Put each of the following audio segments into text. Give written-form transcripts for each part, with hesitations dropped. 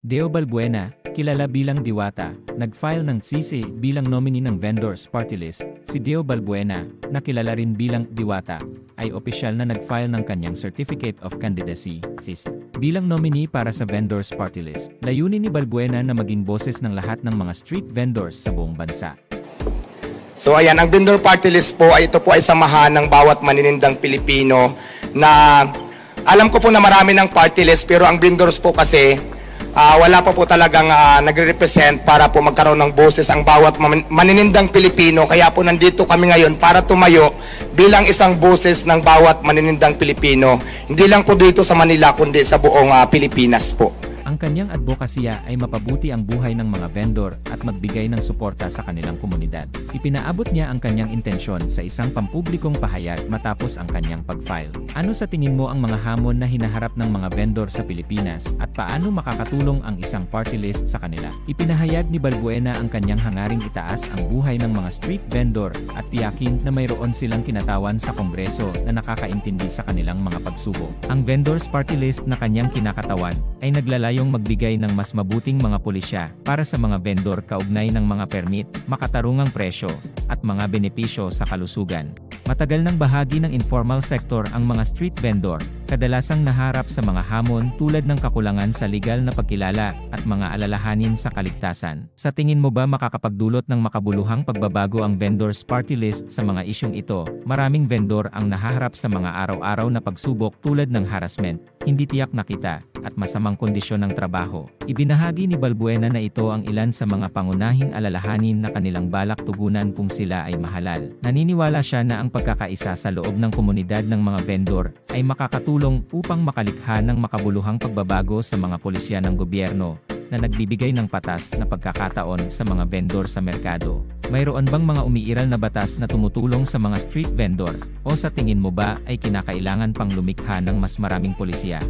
Deo Balbuena, kilala bilang Diwata, nag-file ng CC bilang nominee ng Vendors Party List. Si Deo Balbuena, na kilala rin bilang Diwata, ay opisyal na nag-file ng kanyang Certificate of Candidacy (CC) bilang nominee para sa Vendors Party List. Layunin ni Balbuena na maging boses ng lahat ng mga street vendors sa buong bansa. So ayan, ang Vendor Party List po ay ito po ay samahan ng bawat maninindang Pilipino na alam ko po na marami ng party list pero ang vendors po kasi wala pa po talagang nagre-represent para po magkaroon ng boses ang bawat maninindang Pilipino. Kaya po nandito kami ngayon para tumayo bilang isang boses ng bawat maninindang Pilipino. Hindi lang po dito sa Manila kundi sa buong Pilipinas po. Ang kanyang advokasya ay mapabuti ang buhay ng mga vendor at magbigay ng suporta sa kanilang komunidad. Ipinaabot niya ang kanyang intensyon sa isang pampublikong pahayag matapos ang kanyang pag-file. Ano sa tingin mo ang mga hamon na hinaharap ng mga vendor sa Pilipinas at paano makakatulong ang isang party list sa kanila? Ipinahayag ni Balbuena ang kanyang hangaring itaas ang buhay ng mga street vendor at tiyakin na mayroon silang kinatawan sa Kongreso na nakakaintindi sa kanilang mga pagsubok. Ang Vendors Party List na kanyang kinakatawan ay naglalayong magbigay ng mas mabuting mga pulisya para sa mga vendor kaugnay ng mga permit, makatarungang presyo, at mga benepisyo sa kalusugan. Matagal ng bahagi ng informal sector ang mga street vendor, kadalasang naharap sa mga hamon tulad ng kakulangan sa legal na pagkilala at mga alalahanin sa kaligtasan. Sa tingin mo ba makakapagdulot ng makabuluhang pagbabago ang Vendors Party List sa mga isyong ito? Maraming vendor ang nahaharap sa mga araw-araw na pagsubok tulad ng harassment, hindi tiyak na kita, at masamang kondisyon ng trabaho. Ibinahagi ni Balbuena na ito ang ilan sa mga pangunahing alalahanin na kanilang balak tugunan kung sila ay mahalal. Naniniwala siya na ang pagkakaisa sa loob ng komunidad ng mga vendor ay makakatulong upang makalikha ng makabuluhang pagbabago sa mga pulisya ng gobyerno na nagbibigay ng patas na pagkakataon sa mga vendor sa merkado. Mayroon bang mga umiiral na batas na tumutulong sa mga street vendor o sa tingin mo ba ay kinakailangan pang lumikha ng mas maraming pulisya?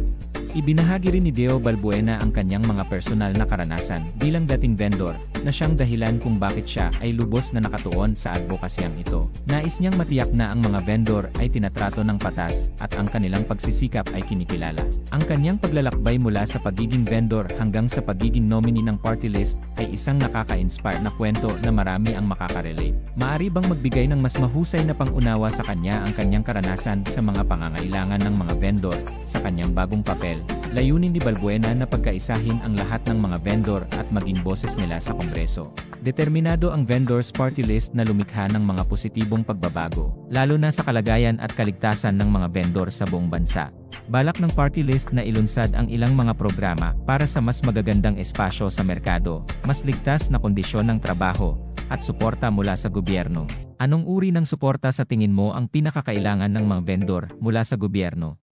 Ibinahagi rin ni Deo Balbuena ang kanyang mga personal na karanasan bilang dating vendor na siyang dahilan kung bakit siya ay lubos na nakatuon sa advokasyang ito. Nais niyang matiyak na ang mga vendor ay tinatrato ng patas at ang kanilang pagsisikap ay kinikilala. Ang kanyang paglalakbay mula sa pagiging vendor hanggang sa pagiging nominee ng party list ay isang nakaka-inspire na kwento na marami ang makakarelate. Maari bang magbigay ng mas mahusay na pangunawa sa kanya ang kanyang karanasan sa mga pangangailangan ng mga vendor sa kanyang bagong papel? Layunin ni Balbuena na pagkaisahin ang lahat ng mga vendor at maging boses nila sa Kongreso. Determinado ang Vendors Party List na lumikha ng mga positibong pagbabago, lalo na sa kalagayan at kaligtasan ng mga vendor sa buong bansa. Balak ng party list na ilunsad ang ilang mga programa para sa mas magagandang espasyo sa merkado, mas ligtas na kondisyon ng trabaho, at suporta mula sa gobyerno. Anong uri ng suporta sa tingin mo ang pinakakailangan ng mga vendor mula sa gobyerno?